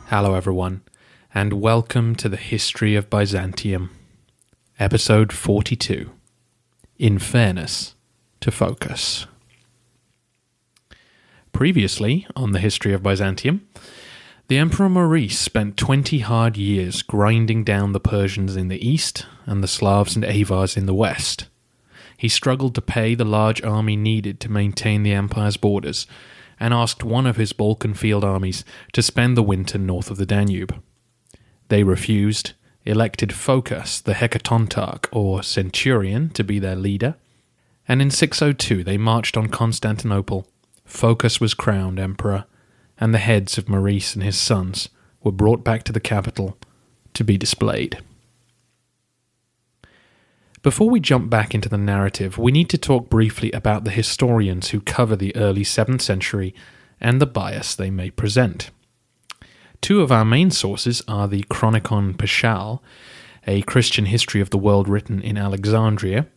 Hello everyone, and welcome to the History of Byzantium, Episode 42, In Fairness to Phocas. Previously, on the History of Byzantium, the Emperor Maurice spent 20 hard years grinding down the Persians in the east and the Slavs and Avars in the west. He struggled to pay the large army needed to maintain the empire's borders, and asked one of his Balkan field armies to spend the winter north of the Danube. They refused, elected Phocas, the Hecatontarch or centurion, to be their leader, and in 602 they marched on Constantinople. Phocas was crowned emperor, and the heads of Maurice and his sons were brought back to the capital to be displayed. Before we jump back into the narrative, we need to talk briefly about the historians who cover the early 7th century and the bias they may present. Two of our main sources are the Chronicon Paschal, a Christian history of the world written in Alexandria,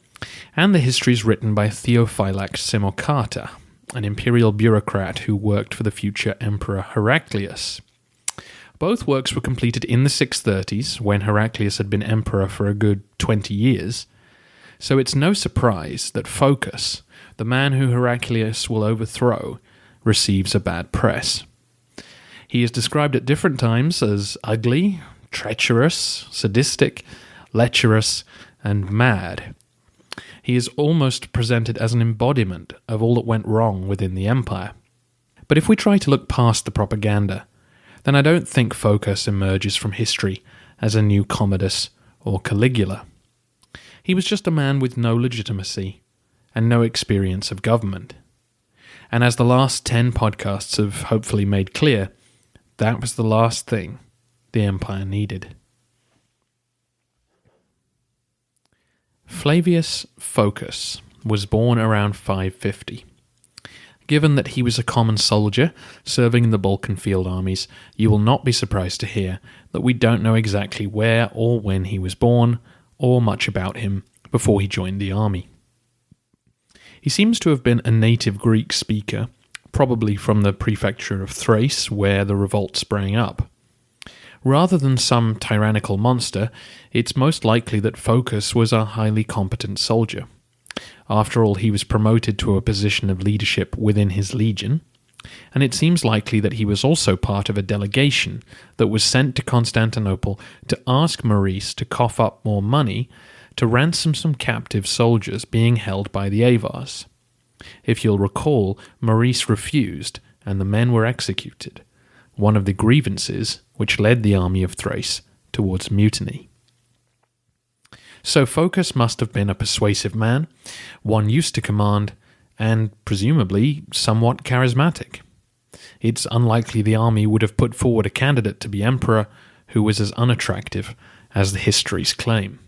and the histories written by Theophylact Samocarta, an imperial bureaucrat who worked for the future Emperor Heraclius. Both works were completed in the 630s, when Heraclius had been emperor for a good 20 years, so it's no surprise that Phocas, the man who Heraclius will overthrow, receives a bad press. He is described at different times as ugly, treacherous, sadistic, lecherous, and mad. He is almost presented as an embodiment of all that went wrong within the empire. But if we try to look past the propaganda, then I don't think Phocas emerges from history as a new Commodus or Caligula. He was just a man with no legitimacy and no experience of government. And as the last 10 podcasts have hopefully made clear, that was the last thing the empire needed. Flavius Phocas was born around 550. Given that he was a common soldier serving in the Balkan field armies, you will not be surprised to hear that we don't know exactly where or when he was born, or much about him before he joined the army. He seems to have been a native Greek speaker, probably from the prefecture of Thrace, where the revolt sprang up. Rather than some tyrannical monster, it's most likely that Phocas was a highly competent soldier. After all, he was promoted to a position of leadership within his legion, and it seems likely that he was also part of a delegation that was sent to Constantinople to ask Maurice to cough up more money to ransom some captive soldiers being held by the Avars. If you'll recall, Maurice refused, and the men were executed, one of the grievances which led the army of Thrace towards mutiny. So Phocas must have been a persuasive man, one used to command, and presumably somewhat charismatic. It's unlikely the army would have put forward a candidate to be emperor who was as unattractive as the histories claim.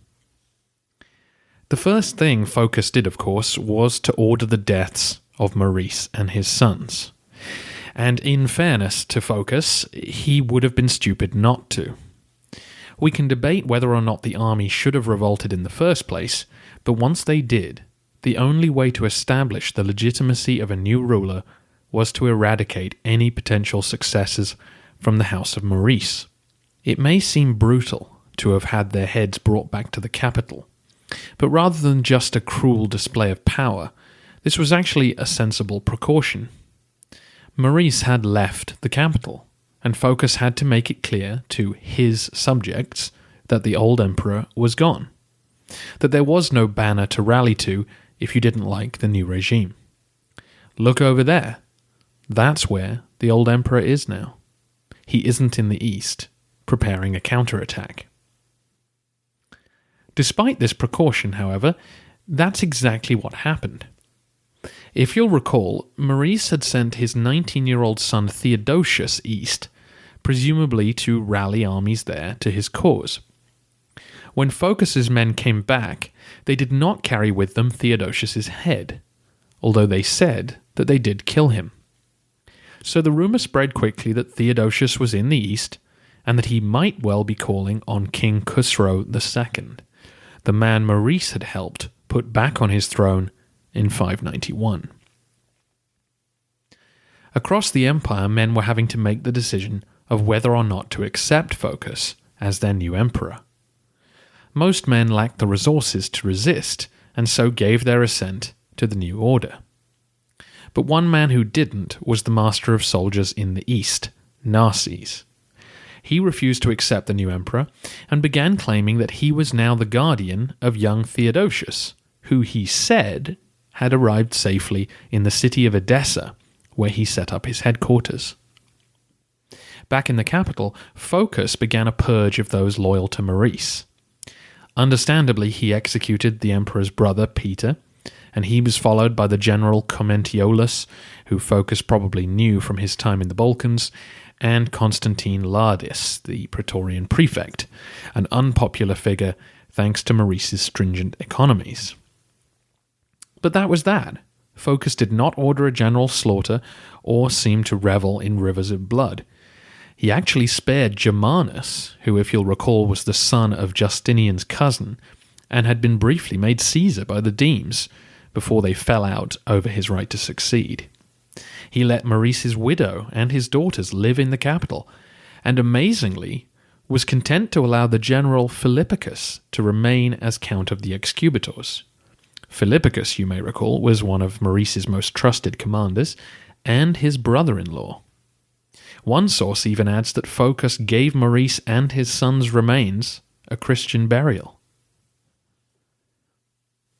The first thing Phocas did, of course, was to order the deaths of Maurice and his sons. And in fairness to Phocas, he would have been stupid not to. We can debate whether or not the army should have revolted in the first place, but once they did, the only way to establish the legitimacy of a new ruler was to eradicate any potential successors from the house of Maurice. It may seem brutal to have had their heads brought back to the capital, but rather than just a cruel display of power, this was actually a sensible precaution. Maurice had left the capital, and Phocas had to make it clear to his subjects that the old emperor was gone, that there was no banner to rally to if you didn't like the new regime. Look over there. That's where the old emperor is now. He isn't in the east, preparing a counterattack. Despite this precaution, however, that's exactly what happened. If you'll recall, Maurice had sent his 19-year-old son Theodosius east, presumably to rally armies there to his cause. When Phocas's men came back, they did not carry with them Theodosius's head, although they said that they did kill him. So the rumour spread quickly that Theodosius was in the east, and that he might well be calling on King Khusro II, the man Maurice had helped put back on his throne in 591. Across the empire, men were having to make the decision of whether or not to accept Phocas as their new emperor. Most men lacked the resources to resist, and so gave their assent to the new order. But one man who didn't was the master of soldiers in the east, Narses. He refused to accept the new emperor and began claiming that he was now the guardian of young Theodosius, who he said had arrived safely in the city of Edessa, where he set up his headquarters. Back in the capital, Phocas began a purge of those loyal to Maurice. Understandably, he executed the emperor's brother, Peter, and he was followed by the general Commentiolus, who Phocas probably knew from his time in the Balkans, and Constantine Lardis, the Praetorian prefect, an unpopular figure thanks to Maurice's stringent economies. But that was that. Phocas did not order a general slaughter or seem to revel in rivers of blood. He actually spared Germanus, who, if you'll recall, was the son of Justinian's cousin and had been briefly made Caesar by the Demes before they fell out over his right to succeed. He let Maurice's widow and his daughters live in the capital, and amazingly was content to allow the general Philippicus to remain as count of the excubators. Philippicus, you may recall, was one of Maurice's most trusted commanders and his brother-in-law. One source even adds that Phocas gave Maurice and his son's remains a Christian burial.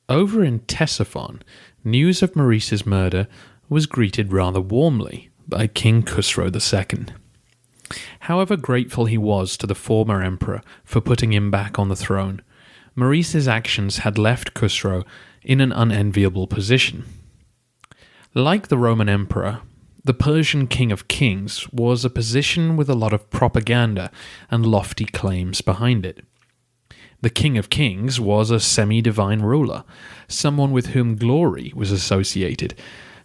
Over in Ctesiphon, news of Maurice's murder was greeted rather warmly by King Khusro II. However grateful he was to the former emperor for putting him back on the throne, Maurice's actions had left Khusro in an unenviable position. Like the Roman emperor, the Persian King of Kings was a position with a lot of propaganda and lofty claims behind it. The King of Kings was a semi-divine ruler, someone with whom glory was associated,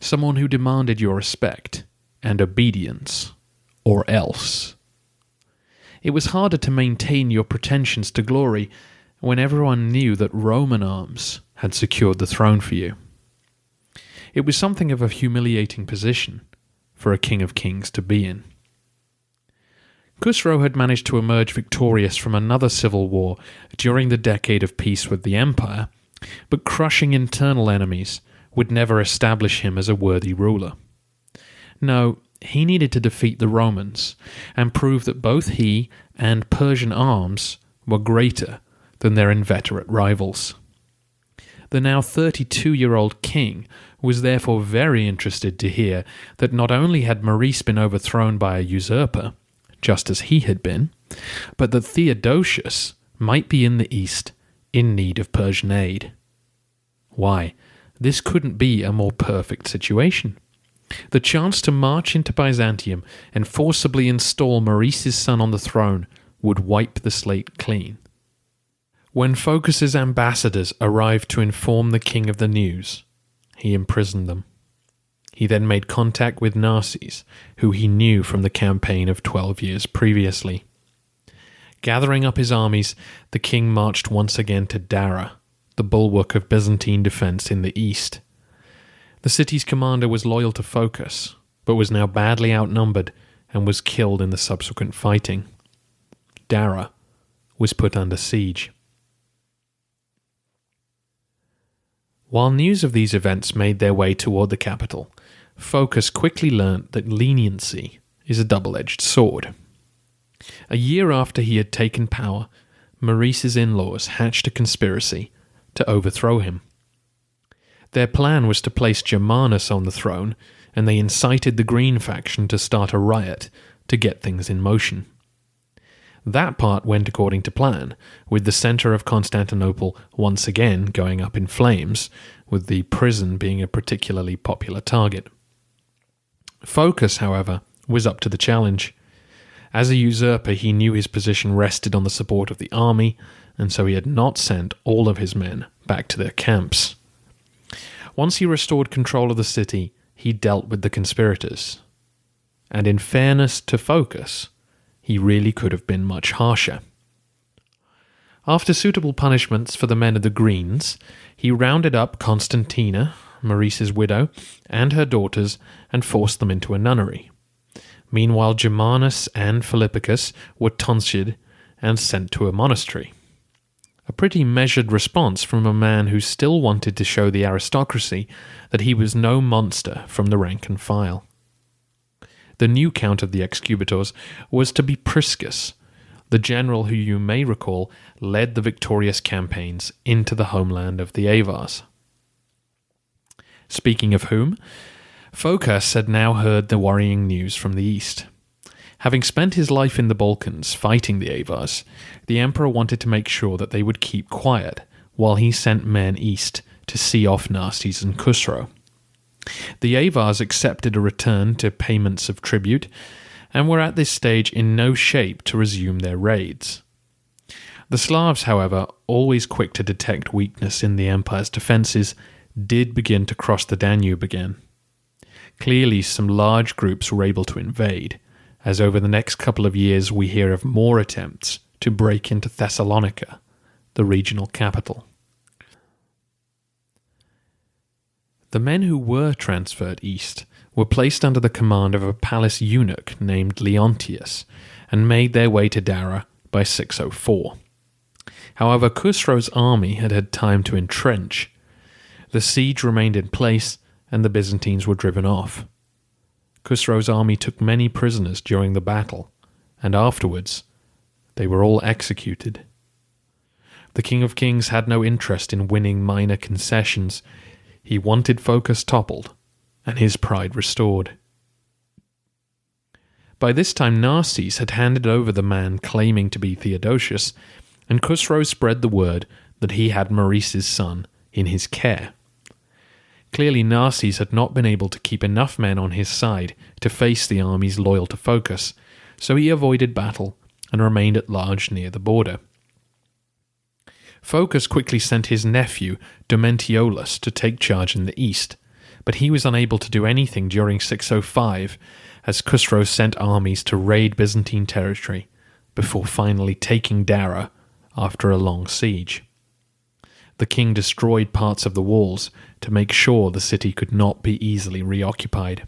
someone who demanded your respect and obedience, or else. It was harder to maintain your pretensions to glory when everyone knew that Roman arms had secured the throne for you. It was something of a humiliating position for a King of Kings to be in. Khusro had managed to emerge victorious from another civil war during the decade of peace with the empire, but crushing internal enemies would never establish him as a worthy ruler. No, he needed to defeat the Romans and prove that both he and Persian arms were greater than their inveterate rivals. The now 32-year-old king was therefore very interested to hear that not only had Maurice been overthrown by a usurper, just as he had been, but that Theodosius might be in the east in need of Persian aid. Why, this couldn't be a more perfect situation. The chance to march into Byzantium and forcibly install Maurice's son on the throne would wipe the slate clean. When Phocas's ambassadors arrived to inform the king of the news, he imprisoned them. He then made contact with Narses, who he knew from the campaign of 12 years previously. Gathering up his armies, the king marched once again to Dara, the bulwark of Byzantine defense in the east. The city's commander was loyal to Phocas, but was now badly outnumbered and was killed in the subsequent fighting. Dara was put under siege. While news of these events made their way toward the capital, Phocas quickly learnt that leniency is a double-edged sword. A year after he had taken power, Maurice's in-laws hatched a conspiracy to overthrow him. Their plan was to place Germanus on the throne, and they incited the Green faction to start a riot to get things in motion. That part went according to plan, with the centre of Constantinople once again going up in flames, with the prison being a particularly popular target. Phocas, however, was up to the challenge. As a usurper, he knew his position rested on the support of the army, and so he had not sent all of his men back to their camps. Once he restored control of the city, he dealt with the conspirators. And in fairness to Phocas, he really could have been much harsher. After suitable punishments for the men of the Greens, he rounded up Constantina, Maurice's widow, and her daughters and forced them into a nunnery. Meanwhile, Germanus and Philippicus were tonsured and sent to a monastery. A pretty measured response from a man who still wanted to show the aristocracy that he was no monster from the rank and file. The new count of the executors was to be Priscus, the general who you may recall led the victorious campaigns into the homeland of the Avars. Speaking of whom, Phocas had now heard the worrying news from the east. Having spent his life in the Balkans fighting the Avars, the emperor wanted to make sure that they would keep quiet while he sent men east to see off Narses and Khusro. The Avars accepted a return to payments of tribute, and were at this stage in no shape to resume their raids. The Slavs, however, always quick to detect weakness in the empire's defences, did begin to cross the Danube again. Clearly, some large groups were able to invade, as over the next couple of years we hear of more attempts to break into Thessalonica, the regional capital. The men who were transferred east were placed under the command of a palace eunuch named Leontius, and made their way to Dara by 604. However, Khusro's army had had time to entrench. The siege remained in place, and the Byzantines were driven off. Khusro's army took many prisoners during the battle, and afterwards they were all executed. The King of Kings had no interest in winning minor concessions. He wanted Phocas toppled, and his pride restored. By this time Narses had handed over the man claiming to be Theodosius, and Khusro spread the word that he had Maurice's son in his care. Clearly Narses had not been able to keep enough men on his side to face the armies loyal to Phocas, so he avoided battle and remained at large near the border. Phocas quickly sent his nephew Domentiolus to take charge in the east, but he was unable to do anything during 605 as Khusro sent armies to raid Byzantine territory before finally taking Dara after a long siege. The king destroyed parts of the walls to make sure the city could not be easily reoccupied.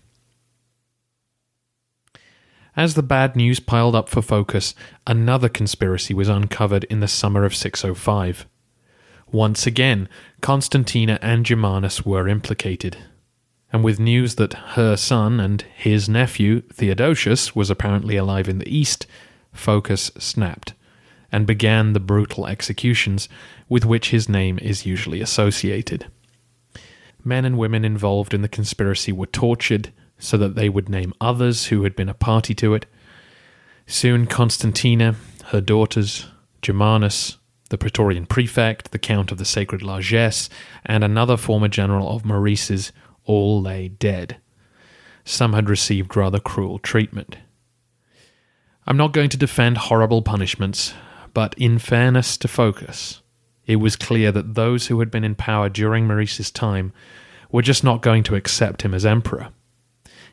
As the bad news piled up for Phocas, another conspiracy was uncovered in the summer of 605. Once again, Constantina and Germanus were implicated, and with news that her son and his nephew, Theodosius, was apparently alive in the east, Phocas snapped, and began the brutal executions with which his name is usually associated. Men and women involved in the conspiracy were tortured so that they would name others who had been a party to it. Soon Constantina, her daughters, Germanus, the Praetorian prefect, the Count of the Sacred Largesse, and another former general of Maurice's all lay dead. Some had received rather cruel treatment. I'm not going to defend horrible punishments, but in fairness to Phocas, it was clear that those who had been in power during Maurice's time were just not going to accept him as emperor.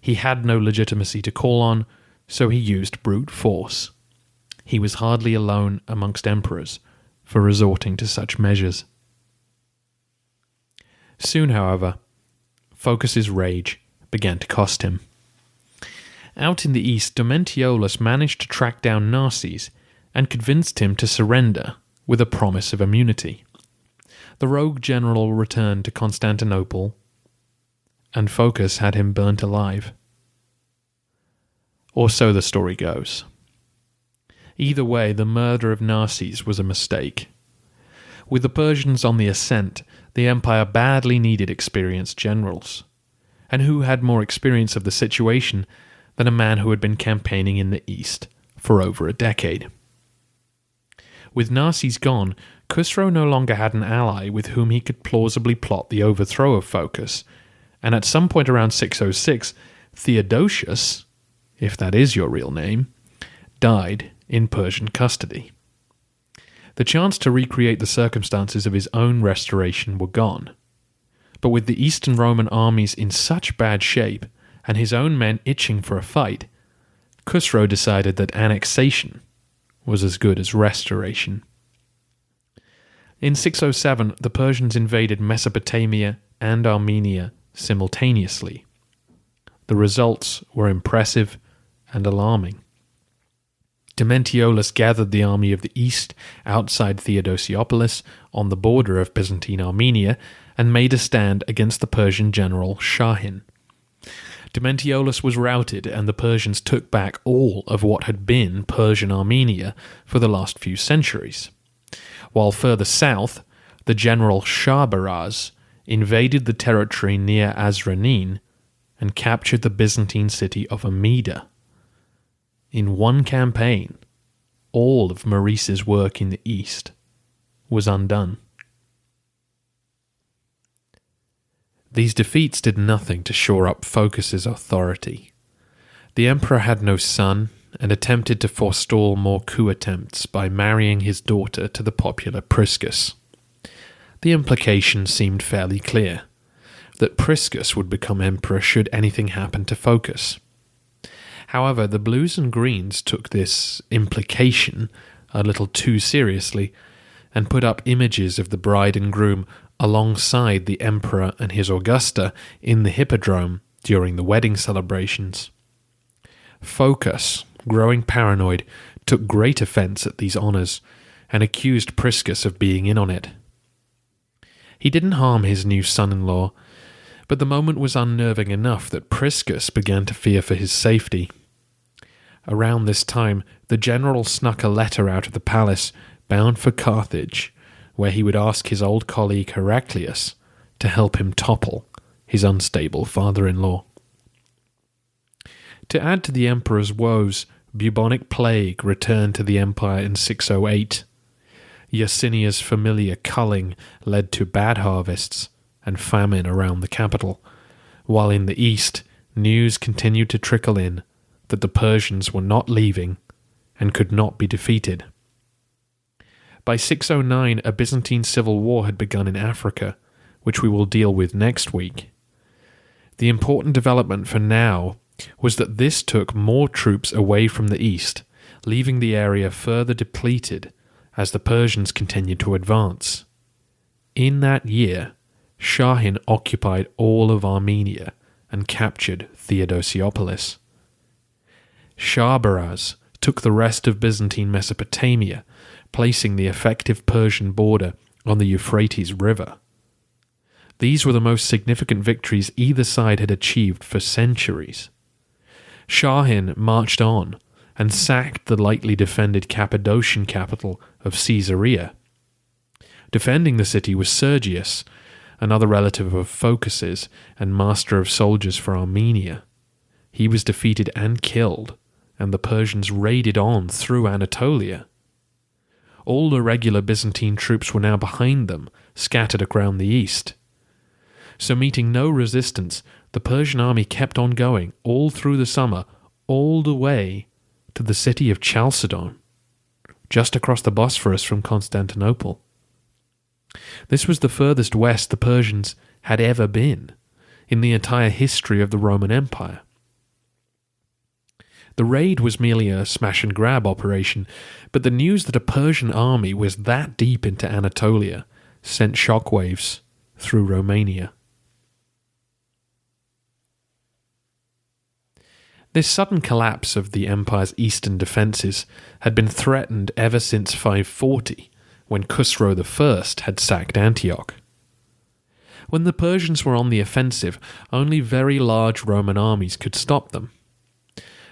He had no legitimacy to call on, so he used brute force. He was hardly alone amongst emperors for resorting to such measures. Soon, however, Phocas's rage began to cost him. Out in the east, Domentiolus managed to track down Narses and convinced him to surrender with a promise of immunity. The rogue general returned to Constantinople, and Phocas had him burnt alive. Or so the story goes. Either way, the murder of Narses was a mistake. With the Persians on the ascent, the empire badly needed experienced generals. And who had more experience of the situation than a man who had been campaigning in the east for over a decade? With Narses gone, Khusro no longer had an ally with whom he could plausibly plot the overthrow of Phocas, and at some point around 606, Theodosius, if that is your real name, died in Persian custody. The chance to recreate the circumstances of his own restoration were gone. But with the Eastern Roman armies in such bad shape, and his own men itching for a fight, Khusro decided that annexation was as good as restoration. In 607, the Persians invaded Mesopotamia, and Armenia simultaneously. The results were impressive and alarming. Dementiolus gathered the army of the east outside Theodosiopolis on the border of Byzantine Armenia and made a stand against the Persian general Shahin. Dementiolus was routed, and the Persians took back all of what had been Persian Armenia for the last few centuries. While further south, the general Shahrbaraz invaded the territory near Azranin and captured the Byzantine city of Amida. In one campaign, all of Maurice's work in the east was undone. These defeats did nothing to shore up Phocas's authority. The emperor had no son and attempted to forestall more coup attempts by marrying his daughter to the popular Priscus. The implication seemed fairly clear, that Priscus would become emperor should anything happen to Phocas. However, the Blues and Greens took this implication a little too seriously and put up images of the bride and groom alongside the emperor and his Augusta in the Hippodrome during the wedding celebrations. Phocas, growing paranoid, took great offence at these honours and accused Priscus of being in on it. He didn't harm his new son-in-law, but the moment was unnerving enough that Priscus began to fear for his safety. Around this time, the general snuck a letter out of the palace bound for Carthage, where he would ask his old colleague Heraclius to help him topple his unstable father-in-law. To add to the emperor's woes, bubonic plague returned to the empire in 608. Yersinia familiar culling led to bad harvests and famine around the capital, while in the east news continued to trickle in that the Persians were not leaving and could not be defeated. By 609, a Byzantine civil war had begun in Africa, which we will deal with next week. The important development for now was that this took more troops away from the east, leaving the area further depleted as the Persians continued to advance. In that year, Shahin occupied all of Armenia and captured Theodosiopolis. Shahrbaraz took the rest of Byzantine Mesopotamia, placing the effective Persian border on the Euphrates River. These were the most significant victories either side had achieved for centuries. Shahin marched on and sacked the lightly defended Cappadocian capital of Caesarea. Defending the city was Sergius, another relative of Phocas's and master of soldiers for Armenia. He was defeated and killed, and the Persians raided on through Anatolia. All the regular Byzantine troops were now behind them, scattered around the east. So meeting no resistance, the Persian army kept on going all through the summer, all the way to the city of Chalcedon, just across the Bosphorus from Constantinople. This was the furthest west the Persians had ever been in the entire history of the Roman Empire. The raid was merely a smash-and-grab operation, but the news that a Persian army was that deep into Anatolia sent shockwaves through Romania. This sudden collapse of the empire's eastern defences had been threatened ever since 540, when Khusro I had sacked Antioch. When the Persians were on the offensive, only very large Roman armies could stop them.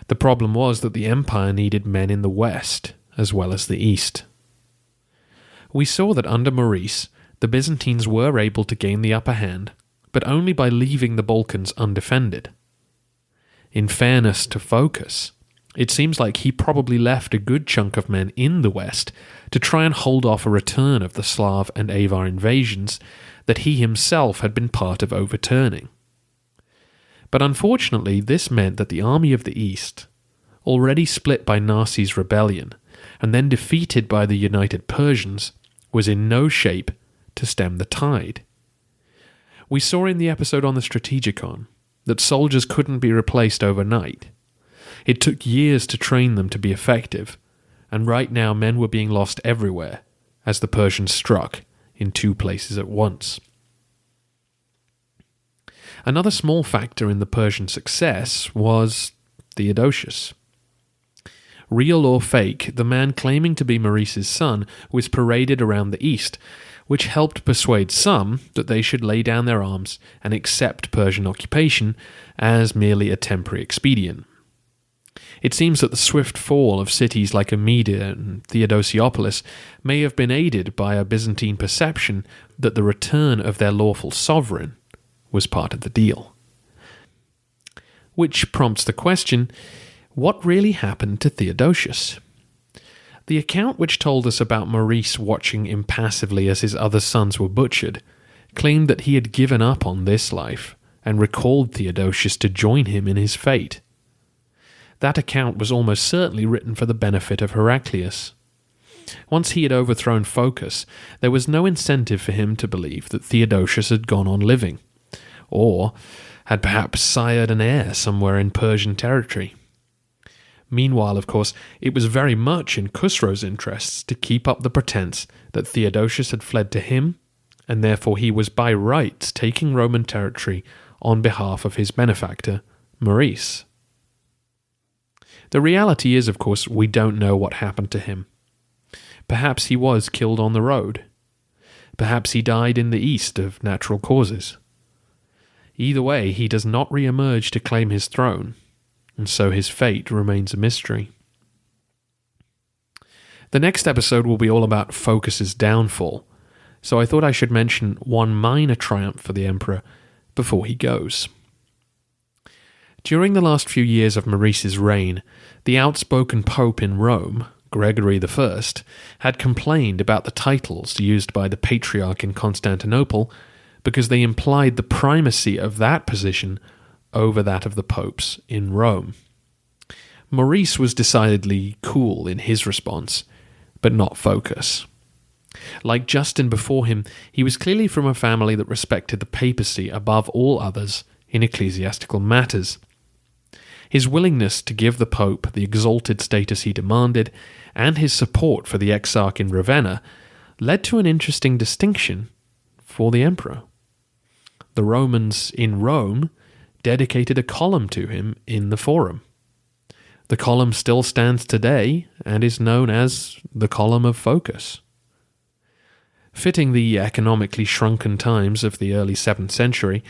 The problem was that the empire needed men in the west as well as the east. We saw that under Maurice, the Byzantines were able to gain the upper hand, but only by leaving the Balkans undefended. In fairness to Phocas, it seems like he probably left a good chunk of men in the west to try and hold off a return of the Slav and Avar invasions that he himself had been part of overturning. But unfortunately, this meant that the army of the East, already split by Narses' rebellion and then defeated by the united Persians, was in no shape to stem the tide. We saw in the episode on the Strategicon that soldiers couldn't be replaced overnight. It took years to train them to be effective, and right now men were being lost everywhere as the Persians struck in two places at once. Another small factor in the Persian success was Theodosius. Real or fake, the man claiming to be Maurice's son was paraded around the east, which helped persuade some that they should lay down their arms and accept Persian occupation as merely a temporary expedient. It seems that the swift fall of cities like Amida and Theodosiopolis may have been aided by a Byzantine perception that the return of their lawful sovereign was part of the deal. Which prompts the question, what really happened to Theodosius? The account which told us about Maurice watching impassively as his other sons were butchered claimed that he had given up on this life and recalled Theodosius to join him in his fate. That account was almost certainly written for the benefit of Heraclius. Once he had overthrown Phocas, there was no incentive for him to believe that Theodosius had gone on living, or had perhaps sired an heir somewhere in Persian territory. Meanwhile, of course, it was very much in Khusro's interests to keep up the pretense that Theodosius had fled to him, and therefore he was by rights taking Roman territory on behalf of his benefactor, Maurice. The reality is, of course, we don't know what happened to him. Perhaps he was killed on the road. Perhaps he died in the east of natural causes. Either way, he does not re-emerge to claim his throne, and so his fate remains a mystery. The next episode will be all about Phocas's downfall, so I thought I should mention one minor triumph for the emperor before he goes. During the last few years of Maurice's reign, the outspoken pope in Rome, Gregory I, had complained about the titles used by the patriarch in Constantinople because they implied the primacy of that position over that of the popes in Rome. Maurice was decidedly cool in his response, but not Phocas. Like Justin before him, he was clearly from a family that respected the papacy above all others in ecclesiastical matters. His willingness to give the Pope the exalted status he demanded, and his support for the exarch in Ravenna, led to an interesting distinction for the emperor. The Romans in Rome dedicated a column to him in the Forum. The column still stands today and is known as the Column of Phocas. Fitting the economically shrunken times of the early 7th century,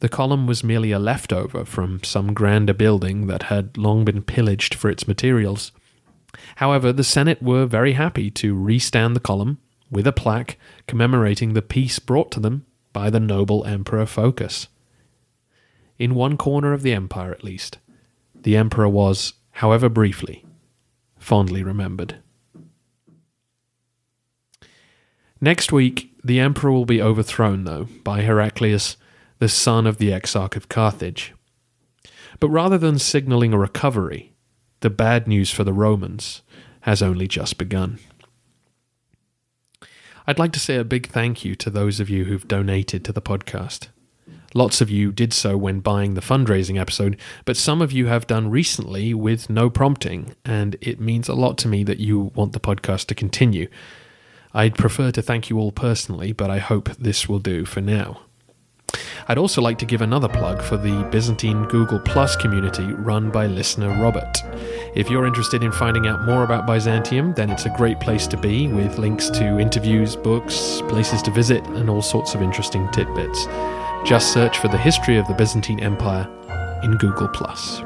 the column was merely a leftover from some grander building that had long been pillaged for its materials. However, the Senate were very happy to restand the column with a plaque commemorating the peace brought to them by the noble Emperor Phocas. In one corner of the empire, at least, the emperor was, however briefly, fondly remembered. Next week, the emperor will be overthrown, though, by Heraclius, the son of the exarch of Carthage. But rather than signalling a recovery, the bad news for the Romans has only just begun. I'd like to say a big thank you to those of you who've donated to the podcast. Lots of you did so when buying the fundraising episode, but some of you have done recently with no prompting, and it means a lot to me that you want the podcast to continue. I'd prefer to thank you all personally, but I hope this will do for now. I'd also like to give another plug for the Byzantine Google Plus community run by listener Robert. If you're interested in finding out more about Byzantium, then it's a great place to be, with links to interviews, books, places to visit, and all sorts of interesting tidbits. Just search for the history of the Byzantine Empire in Google Plus.